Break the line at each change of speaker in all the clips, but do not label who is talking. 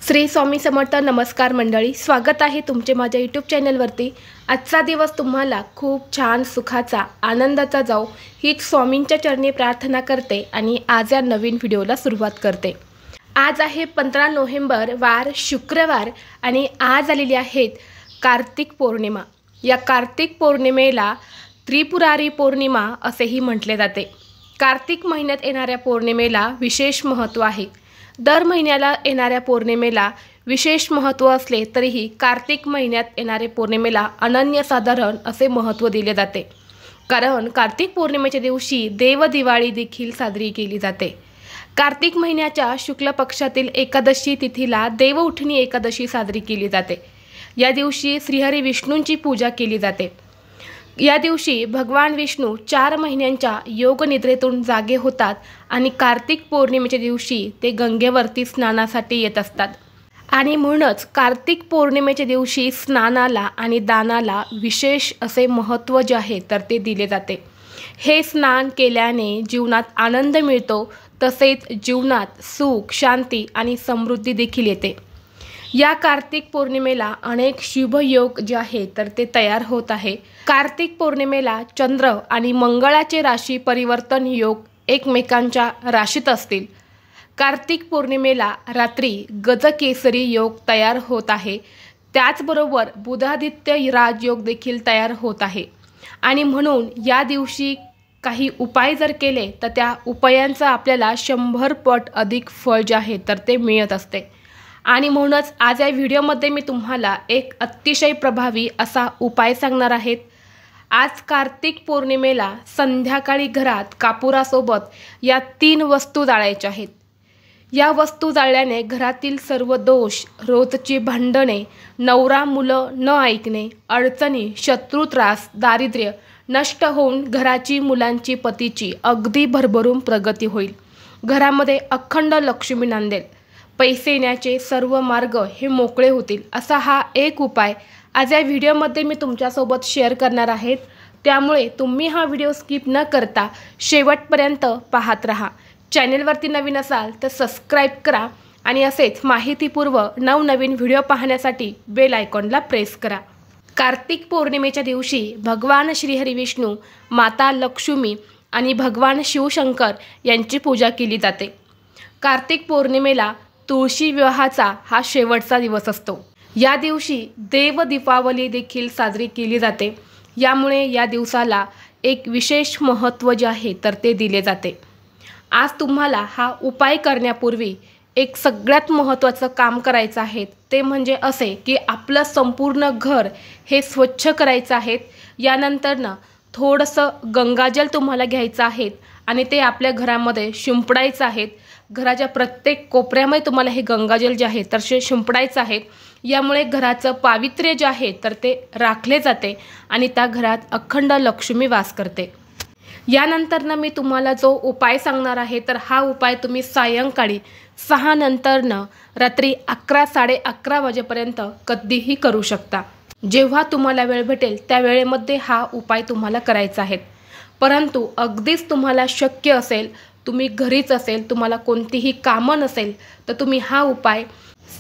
श्री स्वामी समर्थ. नमस्कार मंडळी, स्वागत आहे तुमचे माझ्या यूट्यूब चॅनलवरती. आजचा दिवस तुम्हाला खूप छान सुखाचा आनंदाचा जाओ हीच स्वामींच्या चरणी प्रार्थना करते आणि आज या नवीन व्हिडिओला सुरुवात करते. आज आहे 15 नोव्हेंबर, वार शुक्रवार आणि आज आलेली आहेत कार्तिक पौर्णिमा. या कार्तिक पौर्णिमेला त्रिपुरारी पौर्णिमा असेही म्हटले जाते. कार्तिक महिन्यात येणाऱ्या पौर्णिमेला विशेष महत्त्व आहे. दर महिन्याला येणाऱ्या पौर्णिमेला विशेष महत्त्व असले तरीही कार्तिक महिन्यात येणाऱ्या पौर्णिमेला अनन्यसाधारण असे महत्त्व दिले जाते. कारण कार्तिक पौर्णिमेच्या दिवशी देवदिवाळी देखील साजरी केली जाते. कार्तिक महिन्याच्या शुक्ल पक्षातील एकादशी तिथीला देवउठणी एकादशी साजरी केली जाते. या दिवशी श्रीहरी विष्णूंची पूजा केली जाते. या दिवशी भगवान विष्णू 4 महिन्यांच्या योगनिद्रेतून जागे होतात आणि कार्तिक पौर्णिमेच्या दिवशी ते गंगेवरती स्नानासाठी येत असतात. आणि म्हणूनच कार्तिक पौर्णिमेच्या दिवशी स्नानाला आणि दानाला विशेष असे महत्त्व जे आहे तर ते दिले जाते. हे स्नान केल्याने जीवनात आनंद मिळतो, तसेच जीवनात सुख, शांती आणि समृद्धी देखील येते. या कार्तिक पौर्णिमेला अनेक शुभ योग जे आहे तर ते तयार होत आहे. कार्तिक पौर्णिमेला चंद्र आणि मंगळाचे राशी परिवर्तन योग एकमेकांच्या राशीत असतील. कार्तिक पौर्णिमेला रात्री गजकेसरी योग तयार होत आहे. त्याचबरोबर बुधादित्य राजयोग देखील तयार होत आहे. आणि म्हणून या दिवशी काही उपाय जर केले तर त्या उपायांचं आपल्याला 100 पट अधिक फळ जे आहे तर ते मिळत असते. आणि म्हणूनच आज या व्हिडिओमध्ये मी तुम्हाला एक अतिशय प्रभावी असा उपाय सांगणार आहेत. आज कार्तिक पौर्णिमेला संध्याकाळी घरात कापुरासोबत या 3 वस्तू जाळायच्या आहेत. या वस्तू जाळल्याने घरातील सर्व दोष, रोजची भांडणे, नवरा मुलं न ऐकणे, अडचणी, शत्रू त्रास, दारिद्र्य नष्ट होऊन घराची, मुलांची, पतीची अगदी भरभरून प्रगती होईल. घरामध्ये अखंड लक्ष्मी नांदेल. पैसे येण्याचे सर्व मार्ग हे मोकळे होतील. असा हा एक उपाय आज या व्हिडिओमध्ये मी तुमच्यासोबत शेअर करणार आहेत. त्यामुळे तुम्ही हा व्हिडिओ स्किप न करता शेवटपर्यंत पाहत राहा. चॅनलवरती नवीन असाल तर सबस्क्राईब करा आणि असेच माहितीपूर्व नवनवीन व्हिडिओ पाहण्यासाठी बेल आयकॉनला प्रेस करा. कार्तिक पौर्णिमेच्या दिवशी भगवान श्रीहरी विष्णू, माता लक्ष्मी आणि भगवान शिवशंकर यांची पूजा केली जाते. कार्तिक पौर्णिमेला तुळशी विवाहाचा हा शेवटचा दिवस असतो. या दिवशी देव दीपावली देखील साजरी केली जाते. यामुळे या दिवसाला एक विशेष महत्त्व जे आहे तर ते दिले जाते. आज तुम्हाला हा उपाय करण्यापूर्वी एक सगळ्यात महत्त्वाचं काम करायचं आहे. ते म्हणजे असे की आपलं संपूर्ण घर हे स्वच्छ करायचं आहे. यानंतरनं थोडंसं गंगाजल तुम्हाला घ्यायचं आहे आणि ते आपल्या घरामध्ये शिंपडायचं आहे. घराच्या प्रत्येक कोपऱ्यामध्ये तुम्हाला हे गंगाजल जे आहे तर शिंपडायचं आहे. यामुळे घराचं पावित्र्य जे आहे तर ते राखले जाते आणि त्या घरात अखंड लक्ष्मी वास करते. यानंतरनं मी तुम्हाला जो उपाय सांगणार आहे तर हा उपाय तुम्ही सायंकाळी 6 नंतरनं रात्री 11, 11:30 वाजेपर्यंत कधीही करू शकता. जेव्हा तुम्हाला वेळ भेटेल त्या वेळेमध्ये हा उपाय तुम्हाला करायचा आहे. परंतु अगदीच तुम्हाला शक्य असेल, तुम्ही घरीच असेल, तुम्हाला कोणतीही कामं नसेल तर तुम्ही हा उपाय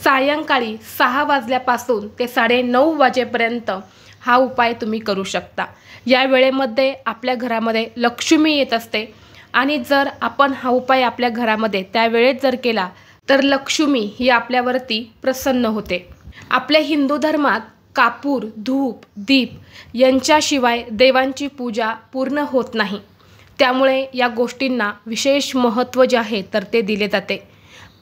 सायंकाळी 6 वाजल्यापासून ते 9:30 वाजेपर्यंत हा उपाय तुम्ही करू शकता. या वेळेमध्ये आपल्या घरामध्ये लक्ष्मी येत असते आणि जर आपण हा उपाय आपल्या घरामध्ये त्या वेळेत जर केला तर लक्ष्मी ही आपल्यावरती प्रसन्न होते. आपल्या हिंदू धर्मात कापूर, धूप, दीप यांच्याशिवाय देवांची पूजा पूर्ण होत नाही. त्यामुळे या गोष्टींना विशेष महत्त्व जे आहे तर ते दिले जाते.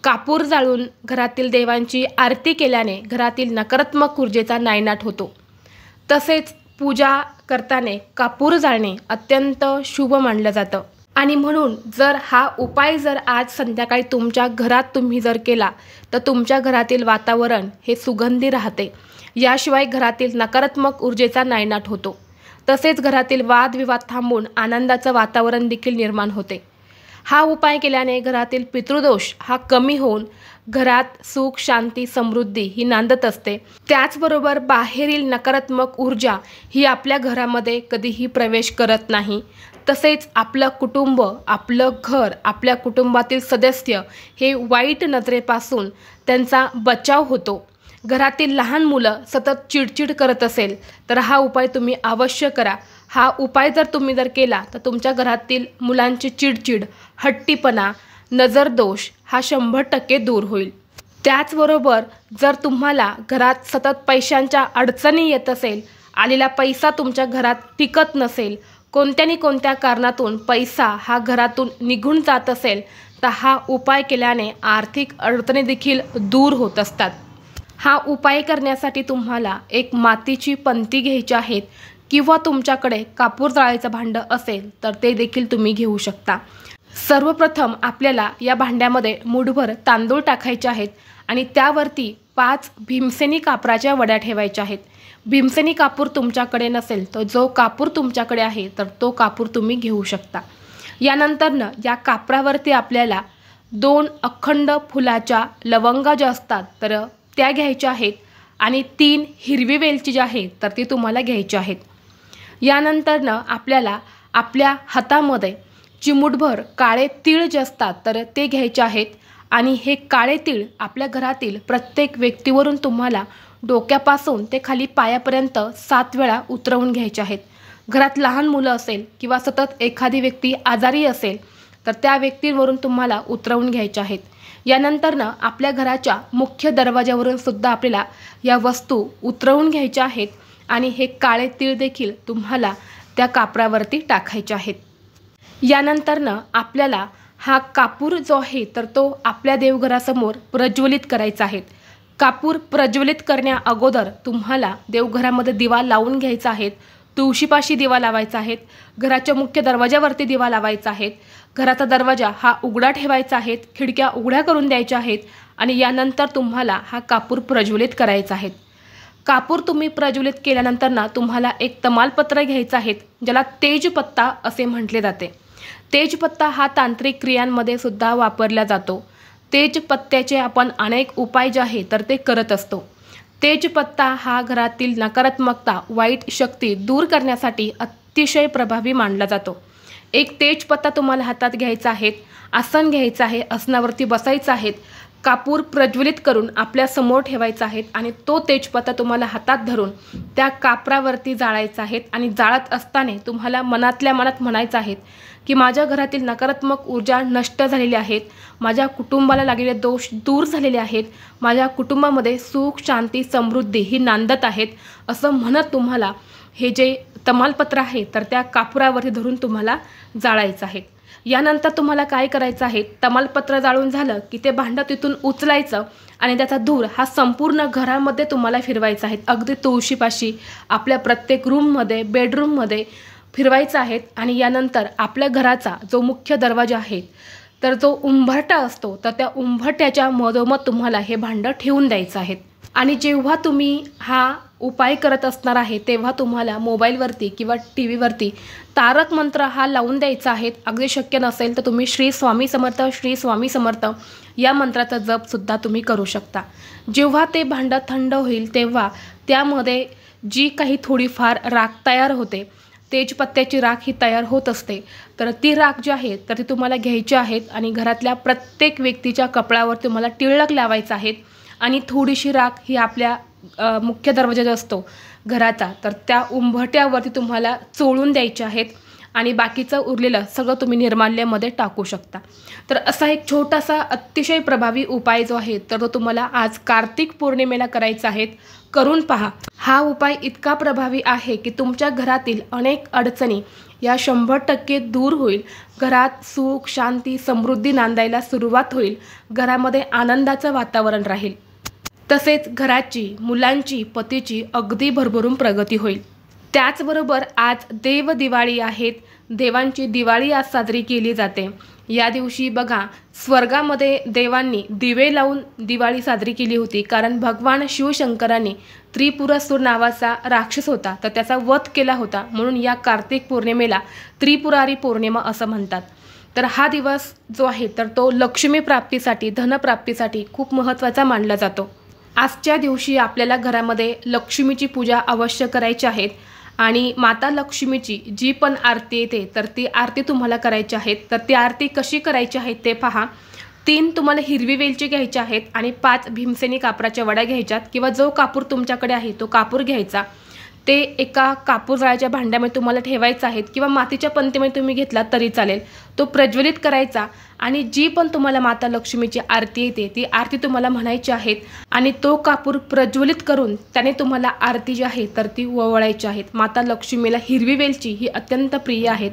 कापूर जाळून घरातील देवांची आरती केल्याने घरातील नकारात्मक ऊर्जेचा नायनाट होतो. तसेच पूजा करताना कापूर जाळणे अत्यंत शुभ मानलं जातं. आणि म्हणून जर हा उपाय जर आज संध्याकाळी तुमच्या घरात तुम्ही जर केला तर तुमच्या घरातील वातावरण हे सुगंधी राहते. याशिवाय घरातील नकारात्मक ऊर्जेचा नायनाट होतो. तसेच घरातील वादविवाद थांबून आनंदाचं वातावरण देखील निर्माण होते. हा उपाय केल्याने घरातील पितृदोष हा कमी होऊन घरात सुख, शांती, समृद्धी ही नांदत असते. त्याचबरोबर बाहेरील नकारात्मक ऊर्जा ही आपल्या घरामध्ये कधीही प्रवेश करत नाही. तसेच आपलं कुटुंब, आपलं घर, आपल्या कुटुंबातील सदस्य हे वाईट नजरेपासून त्यांचा बचाव होतो. घरातील लहान मुलं सतत चिडचिड करत असेल तर हा उपाय तुम्ही अवश्य करा. हा उपाय जर तुम्ही केला तर तुमच्या घरातील मुलांची चिडचिड, हट्टीपणा, नजरदोष हा 100% दूर होईल. त्याचबरोबर जर तुम्हाला घरात सतत पैशांच्या अडचणी येत असेल, आलेला पैसा तुमच्या घरात टिकत नसेल, कोणत्या कारणातून पैसा हा घरातून निघून जात असेल, तर हा उपाय केल्याने आर्थिक अडचणी देखील दूर होत असतात. हा उपाय करण्यासाठी तुम्हाला एक मातीची पंती घ्यायची आहेत किंवा तुमच्याकडे कापूर जाळायचं भांडं असेल तर ते देखील तुम्ही घेऊ शकता. सर्वप्रथम आपल्याला या भांड्यामध्ये मूठभर तांदूळ टाकायचे आहेत आणि त्यावरती 5 भीमसेनी कापराच्या वड्या ठेवायच्या आहेत. भीमसेनी कापूर तुमच्याकडे नसेल तर जो कापूर तुमच्याकडे आहे तर तो कापूर तुम्ही घेऊ शकता. यानंतरनं या कापरावरती आपल्याला 2 अखंड फुलाच्या लवंगा ज्या असतात तर त्या घ्यायच्या आहेत आणि 3 हिरवी वेलची जी आहे तर ती तुम्हाला घ्यायची आहेत. यानंतरनं आपल्याला आपल्या हातामध्ये चिमूटभर काळे तीळ जे असतात तर ते घ्यायचे आहेत आणि हे काळे तीळ आपल्या घरातील प्रत्येक व्यक्तीवरून तुम्हाला डोक्यापासून ते खाली पायापर्यंत 7 वेळा उतरवून घ्यायचे आहेत. घरात लहान मुलं असेल किंवा सतत एखादी व्यक्ती आजारी असेल तर त्या व्यक्तीवरून तुम्हाला उतरवून घ्यायचे आहेत. यानंतरनं आपल्या घराच्या मुख्य दरवाजावरून सुद्धा आपल्याला या वस्तू उतरवून घ्यायच्या आहेत आणि हे काळे तीळ देखील तुम्हाला त्या कापरावरती टाकायचे आहेत. यानंतरनं आपल्याला हा कापूर जो आहे तर तो आपल्या देवघरासमोर प्रज्वलित करायचा आहे. कापूर प्रज्वलित करण्या अगोदर तुम्हाला देवघरामध्ये दिवा लावून घ्यायचा आहे. तुळशीपाशी दिवा लावायचा आहे. घराच्या मुख्य दरवाजावरती दिवा लावायचा आहे. घराचा दरवाजा हा उघडा ठेवायचा आहे. खिडक्या उघड्या करून द्यायच्या आहेत आणि यानंतर तुम्हाला हा कापूर प्रज्वलित करायचा आहे. कापूर तुम्ही प्रज्वलित केल्यानंतर ना तुम्हाला एक तमालपत्र घ्यायचं आहे ज्याला तेजपत्ता असे म्हटले जाते. तेजपत्ता हा तांत्रिक क्रियांमध्ये सुद्धा वापरला जातो. तेजपत्त्याचे आपण अनेक उपाय जे आहे तर ते करत असतो. तेजपत्ता हा घरातील नकारात्मकता, वाईट शक्ती दूर करण्यासाठी अतिशय प्रभावी मानला जातो. एक तेजपत्ता तुम्हाला हातात घ्यायचा आहे, आसन घ्यायचं आहे, आसनावरती बसायचं आहे, कापूर प्रज्वलित करून आपल्या समोर ठेवायचा आहे आणि तो तेजपत्ता तुम्हाला हातात धरून त्या कापरावरती जाळायचा आहे आणि जाळत असताना तुम्हाला मनातल्या मनात म्हणायचं आहे की माझ्या घरातील नकारात्मक ऊर्जा नष्ट झालेली आहेत, माझ्या कुटुंबाला लागलेले दोष दूर झालेले आहेत, माझ्या कुटुंबामध्ये सुख, शांती, समृद्धी ही नांदत आहेत असं म्हणत तुम्हाला हे जे तमालपत्र आहे तर त्या कापरावरती धरून तुम्हाला जाळायचं आहे. यानंतर तुम्हाला काय करायचं आहे, तमालपत्र जाळून झालं की ते भांडं तिथून उचलायचं आणि त्याचा धूर हा संपूर्ण घरामध्ये तुम्हाला फिरवायचा आहे. अगदी तुळशीपाशी, आपल्या प्रत्येक रूममध्ये, बेडरूममध्ये फिरवायचा आहे आणि यानंतर आपल्या घराचा जो मुख्य दरवाजा आहे तर जो उंबरठा असतो तर त्या उंबरठ्याच्या मधोमध तुम्हाला हे भांडं ठेवून द्यायचं आहे. आणि जेव्हा तुम्ही हा उपाय करत असणार आहे तेव्हा तुम्हाला मोबाईलवरती किंवा टी व्हीवरती तारक मंत्र हा लावून द्यायचा आहे. अगदी शक्य नसेल तर तुम्ही श्री स्वामी समर्थ, श्री स्वामी समर्थ या मंत्राचा जपसुद्धा तुम्ही करू शकता. जेव्हा ते भांडं थंड होईल तेव्हा त्यामध्ये जी काही थोडीफार राख तयार होते, तेजपत्त्याची राख ही तयार होत असते, तर ती राख जी आहे तर ती तुम्हाला घ्यायची आहेत आणि घरातल्या प्रत्येक व्यक्तीच्या कपाळावर तुम्हाला टिळक लावायचं आहे आणि थोडीशी राख ही आपल्या मुख्य दरवाजा जो असतो घराचा तर त्या उंबरठ्यावरती तुम्हाला चोळून द्यायचे आहेत आणि बाकीचं उरलेलं सगळं तुम्ही निर्माल्यामध्ये टाकू शकता. तर असा एक छोटासा अतिशय प्रभावी उपाय जो आहे तर तो तुम्हाला आज कार्तिक पौर्णिमेला करायचा आहे. करून पहा. हा उपाय इतका प्रभावी आहे की तुमच्या घरातील अनेक अडचणी या 100% दूर होईल. घरात सुख, शांती, समृद्धी नांदायला सुरुवात होईल. घरामध्ये आनंदाचं वातावरण राहील. तसेच घराची, मुलांची, पतीची अगदी भरभरून प्रगती होईल. त्याचबरोबर आज देव दिवाळी आहेत. देवांची दिवाळी आज साजरी केली जाते. या दिवशी बघा स्वर्गामध्ये देवांनी दिवे लावून दिवाळी साजरी केली होती, कारण भगवान शिवशंकरांनी त्रिपुरासूर नावाचा राक्षस होता तर त्याचा वध केला होता. म्हणून या कार्तिक पौर्णिमेला त्रिपुरारी पौर्णिमा असं म्हणतात. तर हा दिवस जो आहे तर तो लक्ष्मी प्राप्तीसाठी, धनप्राप्तीसाठी खूप महत्त्वाचा मानला जातो. आजच्या दिवशी आपल्याला घरामध्ये लक्ष्मीची पूजा अवश्य करायची आहे आणि माता लक्ष्मीची जी पण आरती येते तर ती आरती तुम्हाला करायची आहे। तर ती आरती कशी करायची आहे ते पहा। 3 तुम्हाला हिरवी वेलची घ्यायची आहेत आणि 5 भीमसेनी कापराच्या वड्या घ्यायच्यात किंवा जो कापूर तुमच्याकडे आहे तो कापूर घ्यायचा। ते एका कापूर जाळाच्या भांड्यामध्ये तुम्हाला ठेवायचं आहे किंवा मातीच्या पंतीमध्ये तुम्ही घेतला तरी चालेल। तो प्रज्वलित करायचा आणि जी पण तुम्हाला माता लक्ष्मीची आरती येते ती आरती तुम्हाला म्हणायची आहे आणि तो कापूर प्रज्वलित करून त्याने तुम्हाला आरती जी आहे तर ती ओवाळायची आहे। माता लक्ष्मीला हिरवी वेलची ही अत्यंत प्रिय आहे,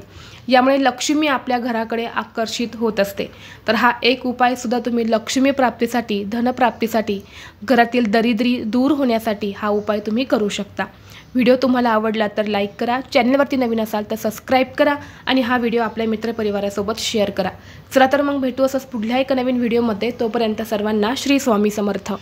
यामुळे लक्ष्मी आपल्या घराकडे आकर्षित होत असते। तर हा एक उपाय सुद्धा तुम्ही लक्ष्मी प्राप्तीसाठी, धनप्राप्तीसाठी, घरातील दरिद्री दूर होण्यासाठी हा उपाय तुम्ही करू शकता। व्हिडिओ तुम्हाला आवडला तर लाईक करा, चॅनलवरती नवीन असाल तर सबस्क्राईब करा आणि हा व्हिडिओ आपल्या मित्रपरिवारासोबत शेअर करा। चला तर मग भेटू असंच पुढल्या एका नवीन व्हिडिओमध्ये। तोपर्यंत सर्वांना श्री स्वामी समर्थ।